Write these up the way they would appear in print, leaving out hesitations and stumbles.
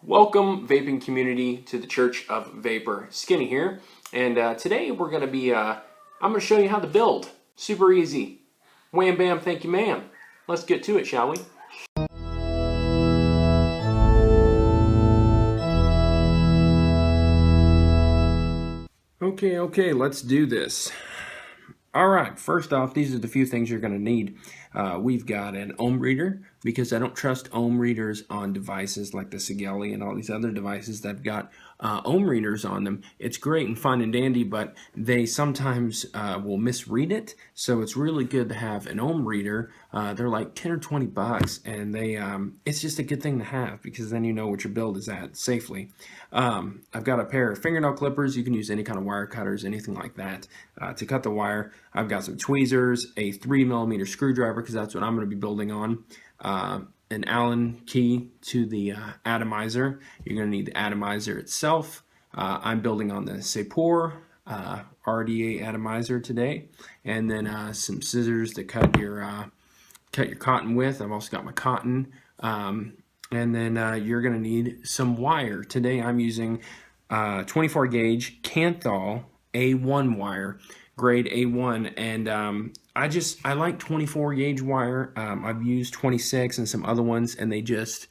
Welcome, vaping community, to the Church of Vapor. Skinny here, and today we're going to be, I'm going to show you how to build. Super easy. Wham bam, thank you ma'am. Let's get to it, shall we? Okay, let's do this. Alright, first off, these are the few things you're going to need. We've got an ohm reader, because I don't trust ohm readers on devices like the Sigelli and all these other devices that have got ohm readers on them. It's great and fine and dandy, but they sometimes will misread it, so it's really good to have an ohm reader. They're like 10 or 20 bucks, and it's just a good thing to have, because then you know what your build is at safely. I've got a pair of fingernail clippers. You can use any kind of wire cutters, anything like that, to cut the wire. I've got some tweezers, a 3mm screwdriver, because that's what I'm going to be building on, an Allen key to the atomizer. You're going to need the atomizer itself. I'm building on the Sapor RDA atomizer today, and then some scissors to cut your cotton with. I've also got my cotton, and then you're going to need some wire. Today I'm using 24 gauge Kanthal A1 wire, grade A1, and I like 24 gauge wire. I've used 26 and some other ones, and they just,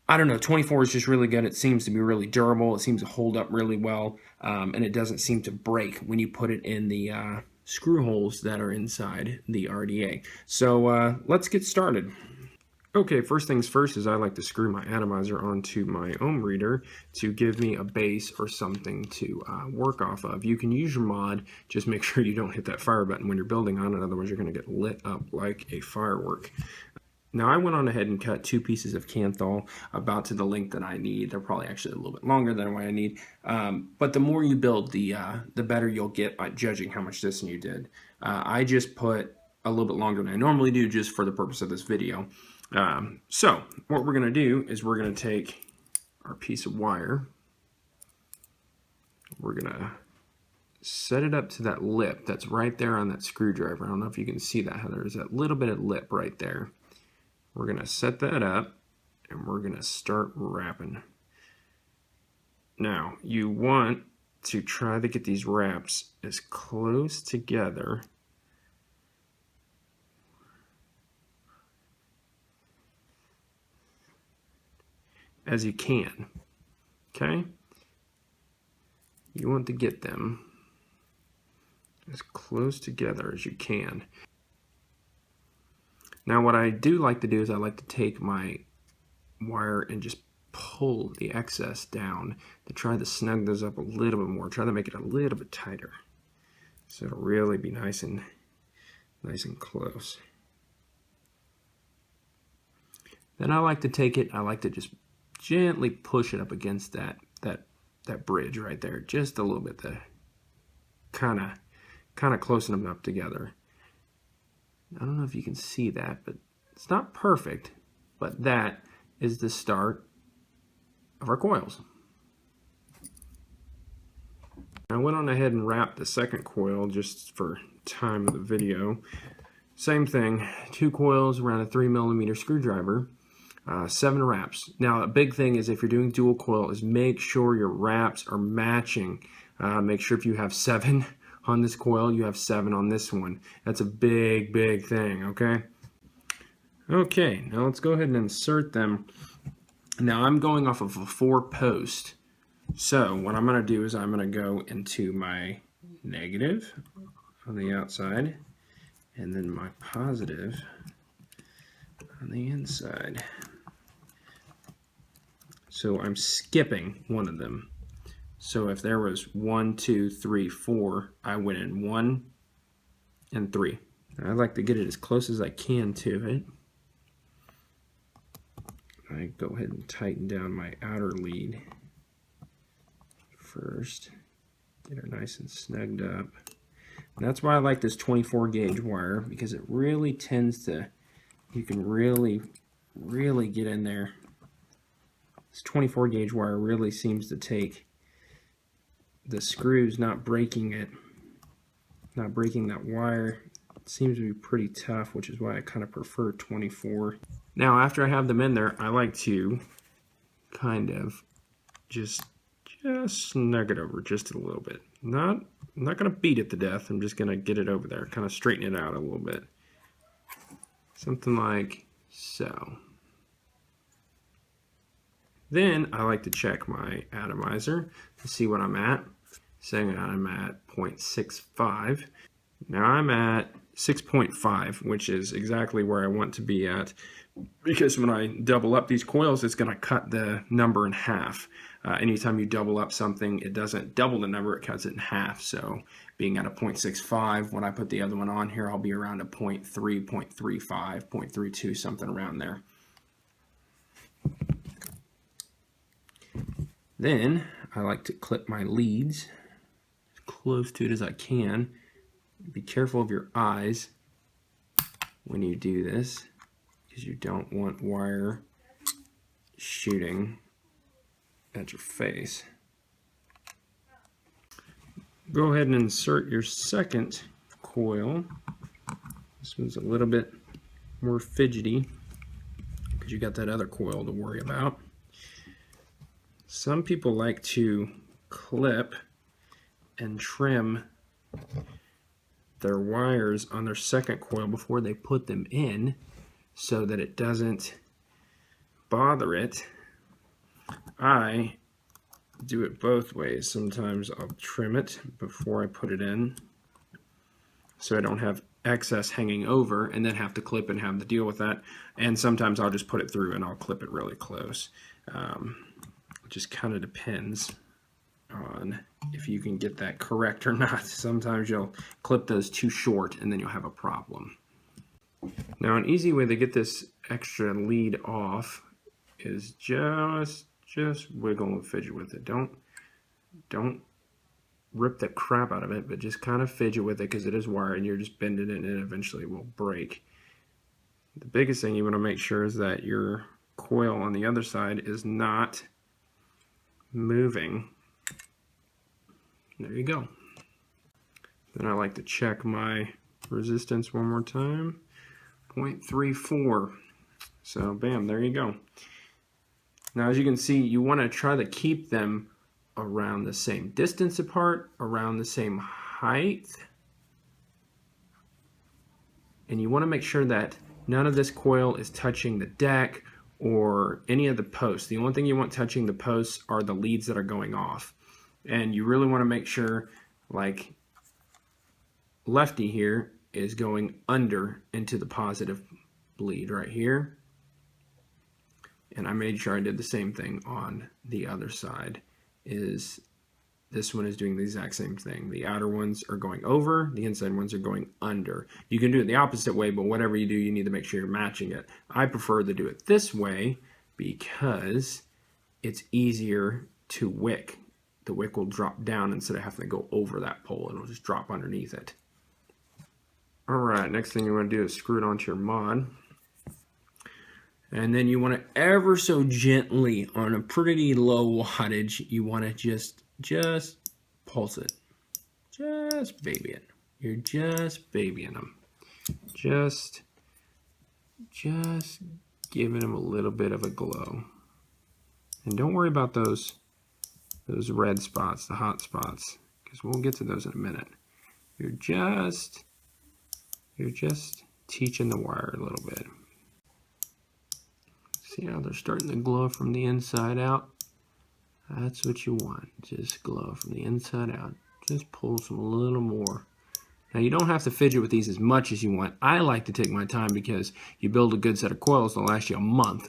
I don't know, 24 is just really good. It seems to be really durable. It seems to hold up really well, and it doesn't seem to break when you put it in the screw holes that are inside the RDA. So let's get started. Okay, first things first is I like to screw my atomizer onto my ohm reader to give me a base or something to work off of. You can use your mod, just make sure you don't hit that fire button when you're building on it, otherwise you're going to get lit up like a firework. Now I went on ahead and cut 2 pieces of Kanthal about to the length that I need. They're probably actually a little bit longer than what I need, but the more you build, the better you'll get by judging how much distance you did. I just put a little bit longer than I normally do just for the purpose of this video. So what we're going to do is we're going to take our piece of wire, we're going to set it up to that lip that's right there on that screwdriver. I don't know if you can see that, how there's that little bit of lip right there. We're going to set that up and we're going to start wrapping. Now you want to try to get these wraps as close together as you can. Okay? You want to get them as close together as you can. Now what I do like to do is I like to take my wire and just pull the excess down to try to snug those up a little bit more, try to make it a little bit tighter, so it'll really be nice and close. Then I like to take it, I like to just gently push it up against that bridge right there, just a little bit, to kind of closing them up together. I don't know if you can see that, but it's not perfect, but that is the start of our coils. I went on ahead and wrapped the second coil just for time of the video. Same thing, 2 coils around a 3mm screwdriver. 7 wraps. Now a big thing is if you're doing dual coil is make sure your wraps are matching. Make sure if you have 7 on this coil, you have 7 on this one. That's a big thing, okay? Okay, now let's go ahead and insert them. Now I'm going off of a 4-post. So what I'm going to do is I'm going to go into my negative on the outside and then my positive on the inside. So I'm skipping one of them. So if there was 1, 2, 3, 4, I went in 1 and 3. I like to get it as close as I can to it. I go ahead and tighten down my outer lead first. Get her nice and snugged up. And that's why I like this 24 gauge wire, because it really tends to, you can really get in there. This 24 gauge wire really seems to take the screws, not breaking it, not breaking that wire. It seems to be pretty tough, which is why I kind of prefer 24. Now after I have them in there, I like to kind of just snug it over just a little bit. I'm not going to beat it to death. I'm just going to get it over there, kind of straighten it out a little bit. Something like so. Then I like to check my atomizer to see what I'm at. Saying I'm at 0.65. Now I'm at 6.5, which is exactly where I want to be at, because when I double up these coils, it's going to cut the number in half. Anytime you double up something, it doesn't double the number, it cuts it in half. So being at a 0.65, when I put the other one on here, I'll be around a 0.3, 0.35, 0.32, something around there. Then I like to clip my leads as close to it as I can. Be careful of your eyes when you do this, because you don't want wire shooting at your face. Go ahead and insert your second coil. This one's a little bit more fidgety because you got that other coil to worry about. Some people like to clip and trim their wires on their second coil before they put them in so that it doesn't bother it. I do it both ways. Sometimes I'll trim it before I put it in so I don't have excess hanging over and then have to clip and have to deal with that. And sometimes I'll just put it through and I'll clip it really close. It just kind of depends on if you can get that correct or not. Sometimes you'll clip those too short and then you'll have a problem. Now an easy way to get this extra lead off is just wiggle and fidget with it. Don't rip the crap out of it, but just kind of fidget with it because it is wire and you're just bending it and it eventually will break. The biggest thing you want to make sure is that your coil on the other side is not moving. There you go. Then I like to check my resistance one more time. 0.34. So bam, there you go. Now as you can see, you want to try to keep them around the same distance apart, around the same height. And you want to make sure that none of this coil is touching the deck or any of the posts. The only thing you want touching the posts are the leads that are going off. And you really want to make sure, like lefty here is going under into the positive bleed right here. And I made sure I did the same thing on the other side. Is this one is doing the exact same thing. The outer ones are going over, the inside ones are going under. You can do it the opposite way, but whatever you do, you need to make sure you're matching it. I prefer to do it this way because it's easier to wick. The wick will drop down instead of having to go over that pole. It'll just drop underneath it. All right, next thing you want to do is screw it onto your mod. And then you want to ever so gently, on a pretty low wattage, you want to just pulse it. Just baby it. You're just babying them. Just giving them a little bit of a glow. And don't worry about those red spots, the hot spots, because we'll get to those in a minute. You're just teaching the wire a little bit. See how they're starting to glow from the inside out? That's what you want. Just glow from the inside out. Just pull some a little more. Now you don't have to fidget with these as much as you want. I like to take my time because you build a good set of coils that'll last you a month.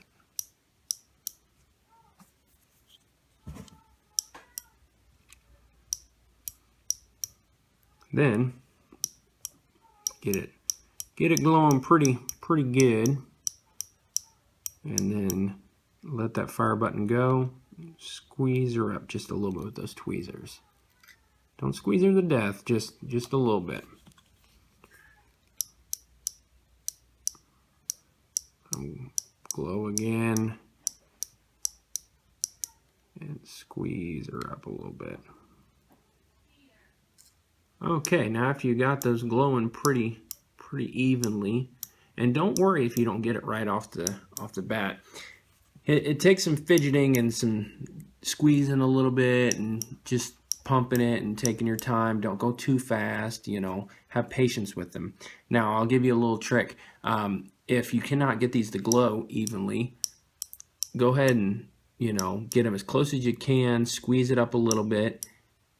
Then get it glowing pretty good. And then let that fire button go. Squeeze her up just a little bit with those tweezers. Don't squeeze her to death, just a little bit. Glow again. And squeeze her up a little bit. Okay, now after you got those glowing pretty evenly, and don't worry if you don't get it right off the bat. It takes some fidgeting and some squeezing a little bit and just pumping it and taking your time. Don't go too fast, you know, have patience with them. Now, I'll give you a little trick. If you cannot get these to glow evenly, go ahead and, you know, get them as close as you can, squeeze it up a little bit,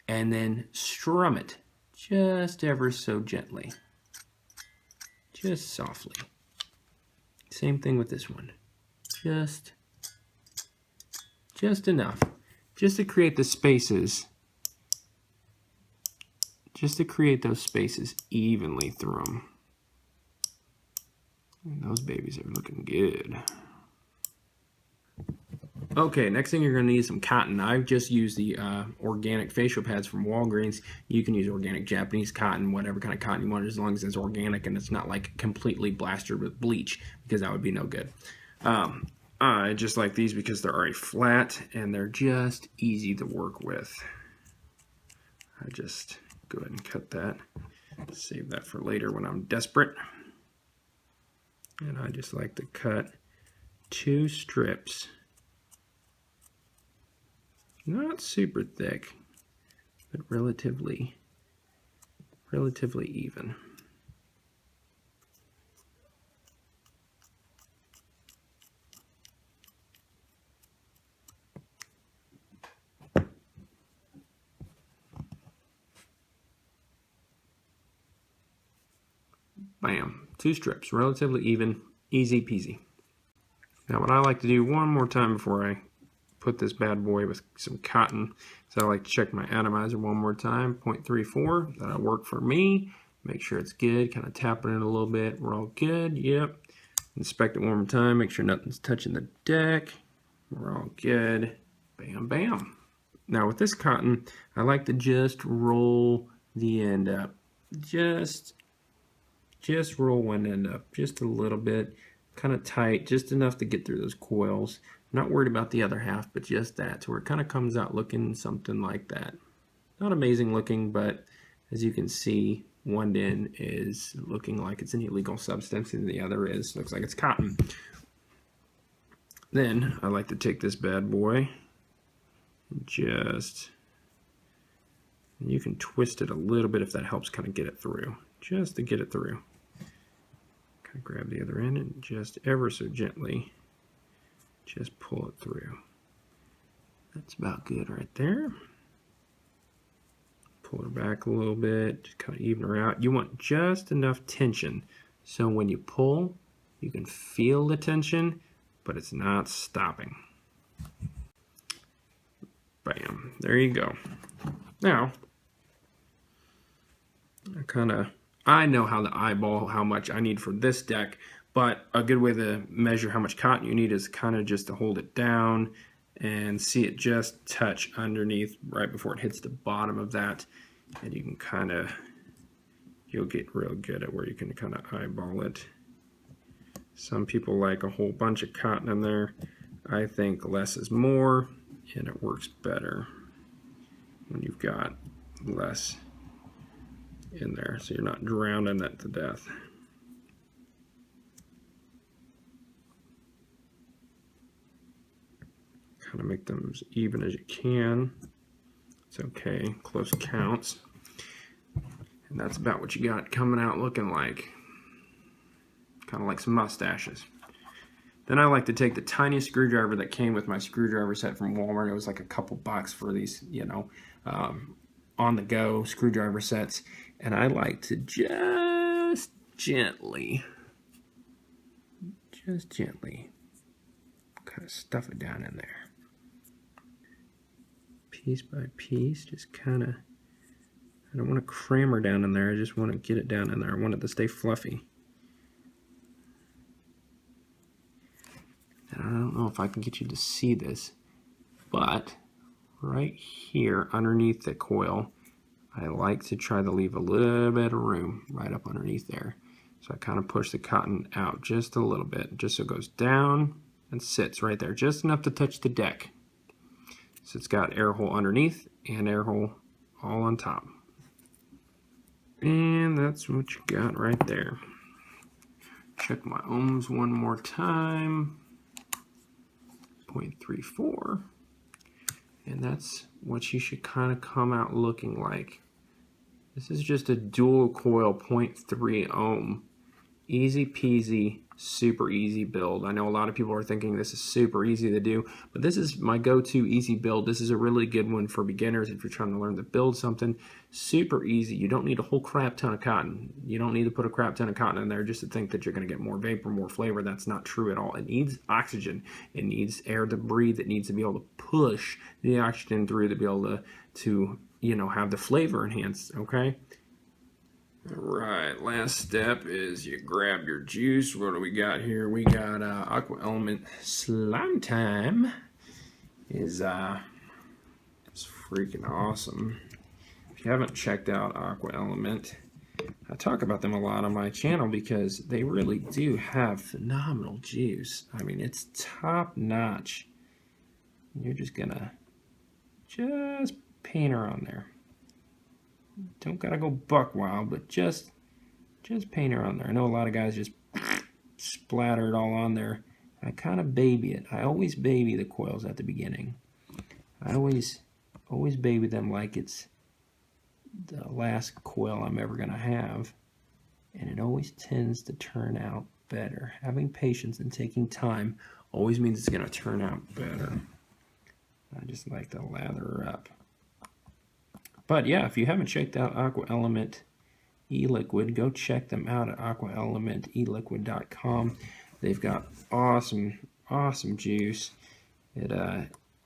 and then strum it just ever so gently, just softly. Same thing with this one. Just enough, just to create the spaces, just to create those spaces evenly through them. And those babies are looking good. Okay, next thing you're going to need is some cotton. I've just used the organic facial pads from Walgreens. You can use organic Japanese cotton, whatever kind of cotton you want, as long as it's organic and it's not like completely blasted with bleach, because that would be no good. I just like these because they're already flat and they're just easy to work with. I just go ahead and cut that. Save that for later when I'm desperate. And I just like to cut 2 strips. Not super thick, but relatively even. Bam, 2 strips, relatively even, easy peasy. Now what I like to do one more time before I put this bad boy with some cotton, so I like to check my atomizer one more time, 0.34, that'll work for me. Make sure it's good, kind of tapping it a little bit, we're all good, yep. Inspect it one more time, make sure nothing's touching the deck, we're all good, bam bam. Now with this cotton, I like to just roll the end up, just roll one end up, just a little bit, kind of tight, just enough to get through those coils. I'm not worried about the other half, but just that, so where it kind of comes out looking something like that. Not amazing looking, but as you can see, one end is looking like it's an illegal substance and the other looks like it's cotton. Then I like to take this bad boy and you can twist it a little bit if that helps kind of get it through, just to get it through. Kind of grab the other end and just ever so gently just pull it through. That's about good right there. Pull her back a little bit, just kind of even her out. You want just enough tension so when you pull, you can feel the tension, but it's not stopping. Bam, there you go. Now, I know how to eyeball how much I need for this deck, but a good way to measure how much cotton you need is kind of just to hold it down and see it just touch underneath right before it hits the bottom of that. And you can kind of, you'll get real good at where you can kind of eyeball it. Some people like a whole bunch of cotton in there. I think less is more, and it works better when you've got less in there, so you're not drowning it to death. Kind of make them as even as you can. It's okay, close counts. And that's about what you got coming out looking like. Kind of like some mustaches. Then I like to take the tiniest screwdriver that came with my screwdriver set from Walmart. It was like a couple bucks for these, you know, on the go screwdriver sets. And I like to just gently kind of stuff it down in there. Piece by piece, just kind of, I don't want to cram her down in there, I just want to get it down in there. I want it to stay fluffy. And I don't know if I can get you to see this, but right here underneath the coil, I like to try to leave a little bit of room right up underneath there. So I kind of push the cotton out just a little bit, just so it goes down and sits right there, just enough to touch the deck. So it's got air hole underneath and air hole all on top. And that's what you got right there. Check my ohms one more time. 0.34. And that's what she should kind of come out looking like. This is just a dual coil 0.3 ohm. Easy peasy, super easy build. I know a lot of people are thinking this is super easy to do, but this is my go-to easy build. This is a really good one for beginners if you're trying to learn to build something. Super easy. You don't need a whole crap ton of cotton. You don't need to put a crap ton of cotton in there just to think that you're going to get more vapor, more flavor. That's not true at all. It needs oxygen. It needs air to breathe. It needs to be able to push the oxygen through to be able to you know, have the flavor enhanced, okay? All right, last step is you grab your juice. What do we got here? We got Aqua Element Slime Time. It's freaking awesome. If you haven't checked out Aqua Element, I talk about them a lot on my channel because they really do have phenomenal juice. I mean, it's top notch. You're just gonna paint her on there. Don't gotta go buck wild, but just paint her on there. I know a lot of guys just splatter it all on there. I kind of baby it. I always baby the coils at the beginning. I always baby them like it's the last coil I'm ever gonna have, and it always tends to turn out better. Having patience and taking time always means it's gonna turn out better. I just like to lather her up. But yeah, if you haven't checked out Aqua Element e-liquid, go check them out at aquaelementeliquid.com. They've got awesome juice. It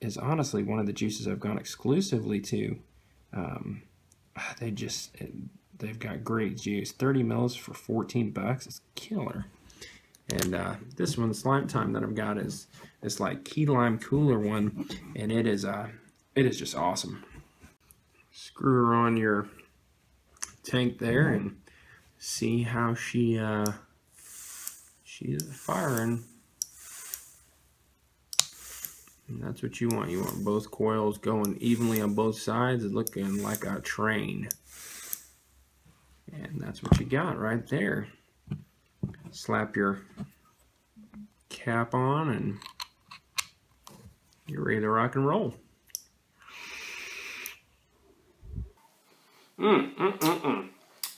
is honestly one of the juices I've gone exclusively to. They've got great juice. 30 mils for 14 bucks. It's killer. And this one, Slime Time, that I've got is this like key lime cooler one, and it is just awesome. Screw her on your tank there and see how she's firing. And that's what you want. You want both coils going evenly on both sides and looking like a train. And that's what you got right there. Slap your cap on and you're ready to rock and roll.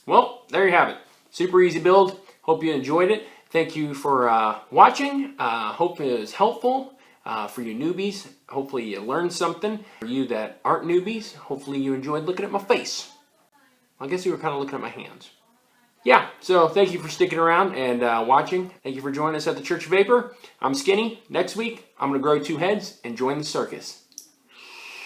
Well, there you have it. Super easy build. Hope you enjoyed it. Thank you for watching. Hope it was helpful for you newbies. Hopefully you learned something. For you that aren't newbies, hopefully you enjoyed looking at my face. I guess you were kind of looking at my hands. Yeah, so thank you for sticking around and watching. Thank you for joining us at the Church of Vapor. I'm Skinny. Next week, I'm going to grow 2 heads and join the circus.